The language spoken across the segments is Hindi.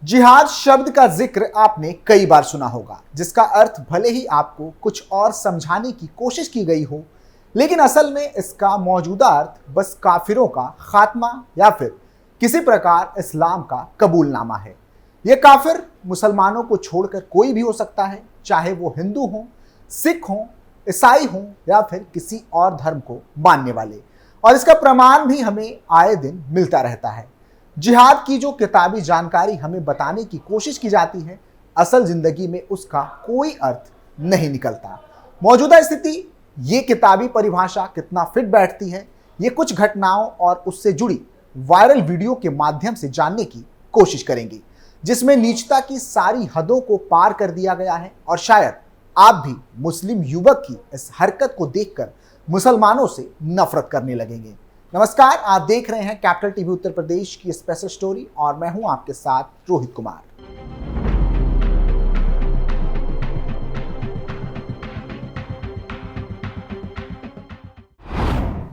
जिहाद शब्द का जिक्र आपने कई बार सुना होगा, जिसका अर्थ भले ही आपको कुछ और समझाने की कोशिश की गई हो, लेकिन असल में इसका मौजूदा अर्थ बस काफिरों का खात्मा या फिर किसी प्रकार इस्लाम का कबूलनामा है। यह काफिर मुसलमानों को छोड़कर कोई भी हो सकता है, चाहे वो हिंदू हो, सिख हो, ईसाई हो या फिर किसी और धर्म को मानने वाले। और इसका प्रमाण भी हमें आए दिन मिलता रहता है। जिहाद की जो किताबी जानकारी हमें बताने की कोशिश की जाती है, असल जिंदगी में उसका कोई अर्थ नहीं निकलता। मौजूदा स्थिति ये किताबी परिभाषा कितना फिट बैठती है, ये कुछ घटनाओं और उससे जुड़ी वायरल वीडियो के माध्यम से जानने की कोशिश करेंगे, जिसमें नीचता की सारी हदों को पार कर दिया गया है। और शायद आप भी मुस्लिम युवक की इस हरकत को देखकर मुसलमानों से नफरत करने लगेंगे। नमस्कार, आप देख रहे हैं कैपिटल टीवी उत्तर प्रदेश की स्पेशल स्टोरी और मैं हूं आपके साथ रोहित कुमार।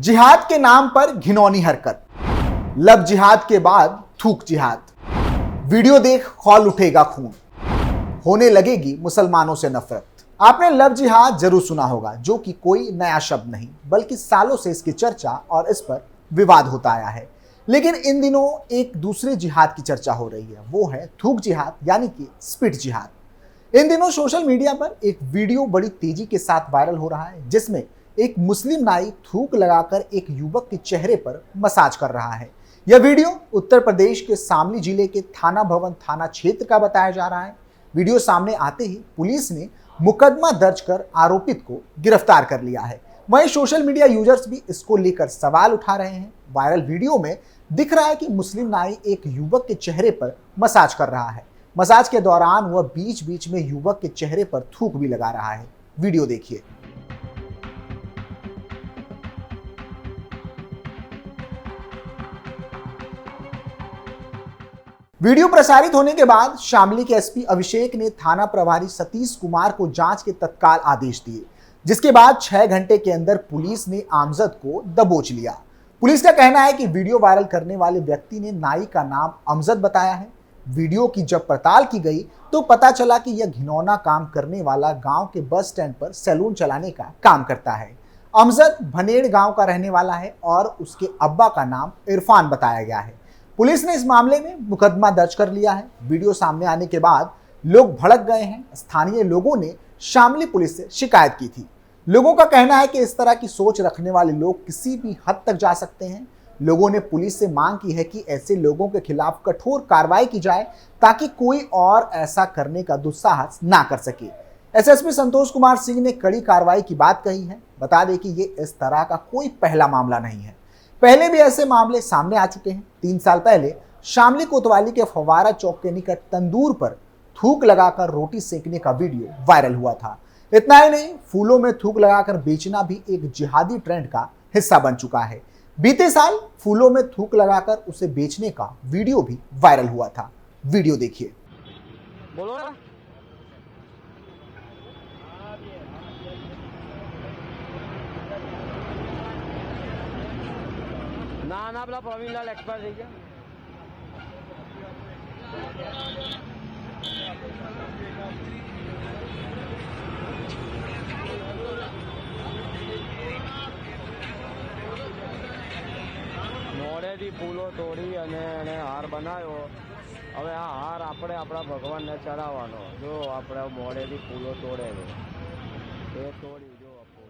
जिहाद के नाम पर घिनौनी हरकत, लब जिहाद के बाद थूक जिहाद, वीडियो देख खौल उठेगा खून, होने लगेगी मुसलमानों से नफरत। आपने लब जिहाद जरूर सुना होगा, जो कि कोई नया शब्द नहीं बल्कि सालों से इसकी चर्चा और इस पर विवाद होता आया है। लेकिन इन दिनों एक दूसरे जिहाद की चर्चा हो रही है, वो है थूक जिहाद यानी कि स्पिट जिहाद। इन दिनों सोशल मीडिया पर एक वीडियो बड़ी तेजी के साथ वायरल हो रहा है, जिसमें एक मुस्लिम नाई थूक लगाकर एक युवक के चेहरे पर मसाज कर रहा है। यह वीडियो उत्तर प्रदेश के शामली जिले के थाना भवन थाना क्षेत्र का बताया जा रहा है। वीडियो सामने आते ही पुलिस ने मुकदमा दर्ज कर आरोपित को गिरफ्तार कर लिया है। वहीं सोशल मीडिया यूजर्स भी इसको लेकर सवाल उठा रहे हैं। वायरल वीडियो में दिख रहा है कि मुस्लिम नाई एक युवक के चेहरे पर मसाज कर रहा है। मसाज के दौरान वह बीच बीच में युवक के चेहरे पर थूक भी लगा रहा है। वीडियो देखिए। वीडियो प्रसारित होने के बाद शामली के एसपी अभिषेक ने थाना प्रभारी सतीश कुमार को जांच के तत्काल आदेश दिए, जिसके बाद 6 घंटे के अंदर पुलिस ने आमजद को दबोच लिया। पुलिस का कहना है कि वीडियो वायरल करने वाले व्यक्ति ने नाई का नाम अमजद बताया है। वीडियो की जब पड़ताल की गई तो पता चला कि यह घिनौना काम करने वाला गांव के बस स्टैंड पर सैलून चलाने का काम करता है। अमजद भनेड़ गांव का रहने वाला है और उसके अब्बा का नाम इरफान बताया गया है। पुलिस ने इस मामले में मुकदमा दर्ज कर लिया है। वीडियो सामने आने के बाद लोग भड़क गए हैं। स्थानीय लोगों ने शामली पुलिस से शिकायत की थी। लोगों का कहना है कि इस तरह की सोच रखने वाले लोग किसी भी हद तक जा सकते हैं। लोगों ने पुलिस से मांग की है कि ऐसे लोगों के खिलाफ कठोर कार्रवाई की जाए, ताकि कोई और ऐसा करने का दुस्साहस ना कर सके। एसएसपी संतोष कुमार सिंह ने कड़ी कार्रवाई की बात कही है। बता दें कि ये इस तरह का कोई पहला मामला नहीं है, पहले भी ऐसे मामले सामने आ चुके हैं। 3 साल पहले शामली कोतवाली के फव्वारा चौक के निकट तंदूर पर थूक लगाकर रोटी सेकने का वीडियो वायरल हुआ था। इतना ही नहीं, फूलों में थूक लगाकर बेचना भी एक जिहादी ट्रेंड का हिस्सा बन चुका है। बीते साल फूलों में थूक लगाकर उसे बेचने का वीडियो भी वायरल हुआ था। वीडियो देखिए। बोलो ना પેલા પ્રવીણલાલ એક્સપાયર થઈ ગયા। મોડેથી ફૂલો તોડી અને એને હાર બનાવ્યો। હવે આ હાર આપણે આપણા ભગવાનને ચડાવવાનો। જો આપણે મોડેથી ફૂલો તોડે એ તોડી જો।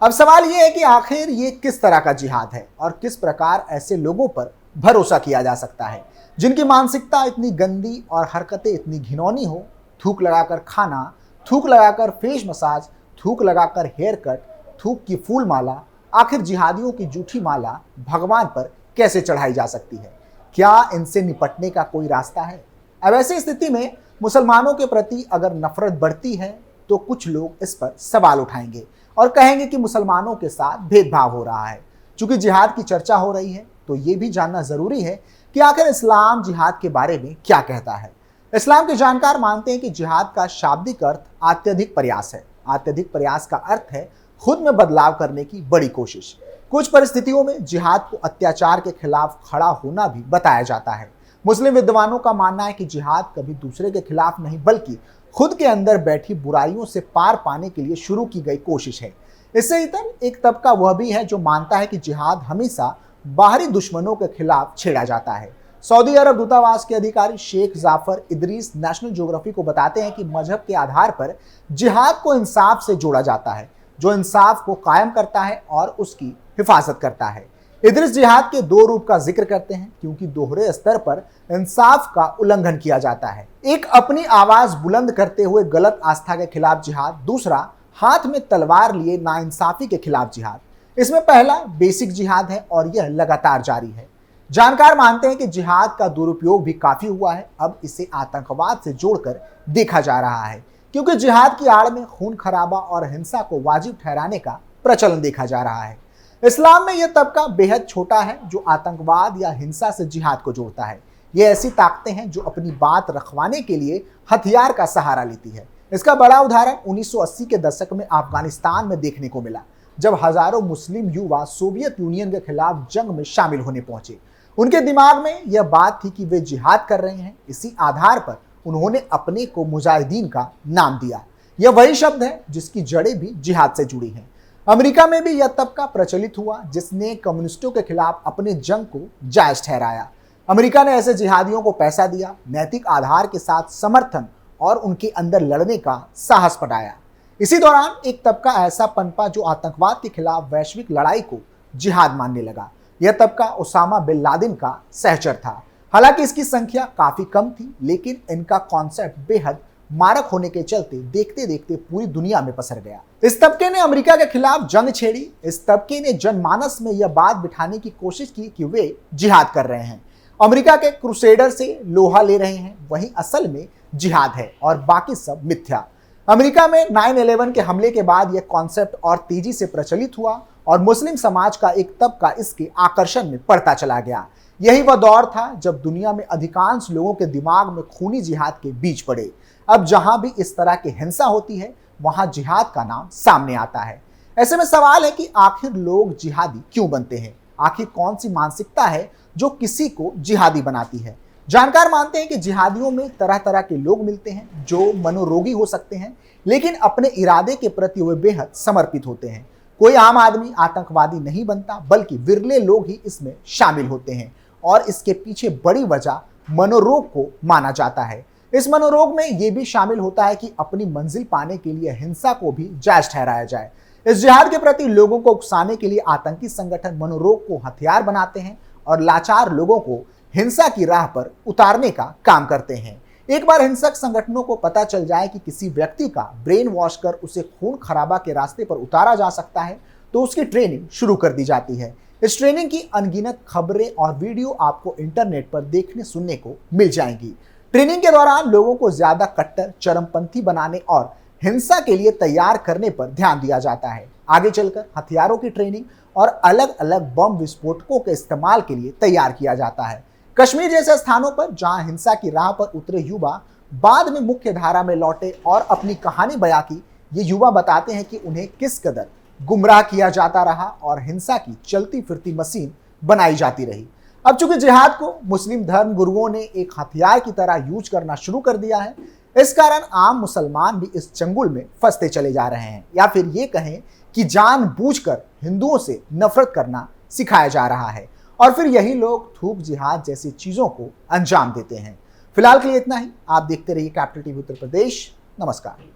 अब सवाल यह है कि आखिर ये किस तरह का जिहाद है और किस प्रकार ऐसे लोगों पर भरोसा किया जा सकता है, जिनकी मानसिकता इतनी गंदी और हरकतें इतनी घिनौनी हो। थूक लगाकर खाना, थूक लगाकर फेस मसाज, थूक लगाकर हेयर कट, थूक की फूल माला। आखिर जिहादियों की जूठी माला भगवान पर कैसे चढ़ाई जा सकती है? क्या इनसे निपटने का कोई रास्ता है? अब ऐसी स्थिति में मुसलमानों के प्रति अगर नफरत बढ़ती है तो कुछ लोग इस पर सवाल उठाएंगे और कहेंगे कि मुसलमानों के साथ भेदभाव हो रहा है। चूंकि जिहाद की चर्चा हो रही है तो ये भी जानना जरूरी है कि आखिर इस्लाम जिहाद के बारे में क्या कहता है। इस्लाम के जानकार मानते हैं कि जिहाद का शाब्दिक अर्थ अत्यधिक प्रयास है। अत्यधिक प्रयास का अर्थ है खुद में बदलाव करने की बड़ी कोशिश। कुछ परिस्थितियों में जिहाद को अत्याचार के खिलाफ खड़ा होना भी बताया जाता है। मुस्लिम विद्वानों का मानना है कि जिहाद कभी दूसरे के खिलाफ नहीं बल्कि खुद के अंदर बैठी बुराइयों से पार पाने के लिए शुरू की गई कोशिश है। इससे इतर एक तबका वह भी है जो मानता है कि जिहाद हमेशा बाहरी दुश्मनों के खिलाफ छेड़ा जाता है। सऊदी अरब दूतावास के अधिकारी शेख जाफर इदरीस नेशनल ज्योग्राफी को बताते हैं कि मजहब के आधार पर जिहाद को इंसाफ से जोड़ा जाता है, जो इंसाफ को कायम करता है और उसकी हिफाजत करता है। इदरीस जिहाद के दो रूप का जिक्र करते हैं क्योंकि दोहरे स्तर पर इंसाफ का उल्लंघन किया जाता है। एक अपनी आवाज बुलंद करते हुए गलत आस्था के खिलाफ जिहाद, दूसरा हाथ में तलवार लिए नाइंसाफी के खिलाफ जिहाद। इसमें पहला बेसिक जिहाद है और यह लगातार जारी है। जानकार मानते हैं कि जिहाद का दुरुपयोग भी काफी हुआ है। अब इसे आतंकवाद से जोड़कर देखा जा रहा है क्योंकि जिहाद की आड़ में खून खराबा और हिंसा को वाजिब ठहराने का प्रचलन देखा जा रहा है। इस्लाम में यह तबका बेहद छोटा है जो आतंकवाद या हिंसा से जिहाद को जोड़ता है। ये ऐसी ताकतें हैं जो अपनी बात रखवाने के लिए हथियार का सहारा लेती है। इसका बड़ा उदाहरण 1980 के दशक में अफगानिस्तान में देखने को मिला, जब हजारों मुस्लिम युवा सोवियत यूनियन के खिलाफ जंग में शामिल होने पहुंचे। उनके दिमाग में यह बात थी कि वे जिहाद कर रहे हैं। इसी आधार पर उन्होंने अपने को मुजाहिदीन का नाम दिया। यह वही शब्द है जिसकी जड़ें भी जिहाद से जुड़ी हैं। अमेरिका में भी यह तबका प्रचलित हुआ जिसने कम्युनिस्टों के खिलाफ अपने जंग को जायज ठहराया। अमेरिका ने ऐसे जिहादियों को पैसा दिया, नैतिक आधार के साथ समर्थन और उनके अंदर लड़ने का साहस बढ़ाया। इसी दौरान एक तबका ऐसा पनपा जो आतंकवाद के खिलाफ वैश्विक लड़ाई को जिहाद मानने लगा। यह तबका ओसामा बिन लादेन का सहचर था। हालांकि इसकी संख्या काफी कम थी, लेकिन इनका कॉन्सेप्ट बेहद मारक होने के चलते देखते देखते पूरी दुनिया में पसर गया। इस तबके ने अमेरिका के खिलाफ जंग छेड़ी। इस तबके ने जनमानस में यह बात बिठाने की कोशिश की कि वे जिहाद कर रहे हैं, अमेरिका के क्रूसेडर से लोहा ले रहे हैं, वही असल में जिहाद है और बाकी सब मिथ्या। अमेरिका में 9/11 के हमले के बाद यह कॉन्सेप्ट और तेजी से प्रचलित हुआ और मुस्लिम समाज का एक तबका इसके आकर्षण में पड़ता चला गया। यही वह दौर था जब दुनिया में अधिकांश लोगों के दिमाग में खूनी जिहाद के बीज पड़े। अब जहां भी इस तरह की हिंसा होती है वहां जिहाद का नाम सामने आता है। ऐसे में सवाल है कि आखिर लोग जिहादी क्यों बनते हैं? आखिर कौन सी मानसिकता है जो किसी को जिहादी बनाती है? जानकार मानते हैं कि जिहादियों में तरह तरह के लोग मिलते हैं जो मनोरोगी हो सकते हैं, लेकिन अपने इरादे के प्रति वे बेहद समर्पित होते हैं। कोई आम आदमी आतंकवादी नहीं बनता, बल्कि विरले लोग ही इसमें शामिल होते हैं और इसके पीछे बड़ी वजह मनोरोग को माना जाता है। इस मनोरोग में यह भी शामिल होता है कि अपनी मंजिल पाने के लिए हिंसा को भी जायज ठहराया जाए। इस जिहाद के प्रति लोगों को उकसाने के लिए आतंकी संगठन मनोरोग को हथियार बनाते हैं और लाचार लोगों को हिंसा की राह पर उतारने का काम करते हैं। एक बार हिंसक संगठनों को पता चल जाए कि किसी व्यक्ति का ब्रेन वॉश कर उसे खून खराबा के रास्ते पर उतारा जा सकता है तो उसकी ट्रेनिंग शुरू कर दी जाती है। इस ट्रेनिंग की अनगिनत खबरें और वीडियो आपको इंटरनेट पर देखने सुनने को मिल जाएंगी। ट्रेनिंग के दौरान लोगों को ज्यादा कट्टर, चरमपंथी बनाने और हिंसा के लिए तैयार करने पर ध्यान दिया जाता है। आगे चलकर हथियारों की ट्रेनिंग और अलग अलग बम विस्फोटकों के इस्तेमाल के लिए तैयार किया जाता है। कश्मीर जैसे स्थानों पर जहां हिंसा की राह पर उतरे युवा बाद में मुख्य धारा में लौटे और अपनी कहानी बयां की, ये युवा बताते हैं कि उन्हें किस कदर गुमराह किया जाता रहा और हिंसा की चलती फिरती मशीन बनाई जाती रही। अब चूंकि जिहाद को मुस्लिम धर्म गुरुओं ने एक हथियार की तरह यूज करना शुरू कर दिया है, इस कारण आम मुसलमान भी इस चंगुल में फंसते चले जा रहे हैं, या फिर ये कहें कि जानबूझकर हिंदुओं से नफरत करना सिखाया जा रहा है और फिर यही लोग थूक जिहाद जैसी चीजों को अंजाम देते हैं। फिलहाल के लिए इतना ही। आप देखते रहिए कैपिटल टीवी उत्तर प्रदेश। नमस्कार।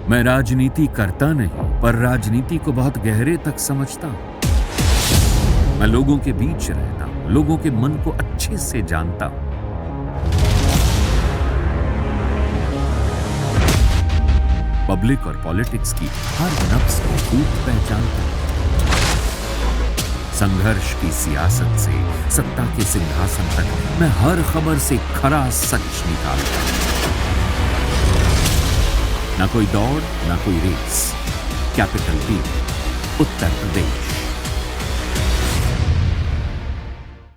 मैं राजनीति करता नहीं, पर राजनीति को बहुत गहरे तक समझता हूं। मैं लोगों के बीच रहता हूं, लोगों के मन को अच्छे से जानता हूं। पब्लिक और पॉलिटिक्स की हर नब्ज को खूब पहचानता हूं। संघर्ष की सियासत से सत्ता के सिंहासन तक मैं हर खबर से खरा सच निकालता हूं। ना कोई दौड़, ना कोई race. Capital TV, Uttar Pradesh.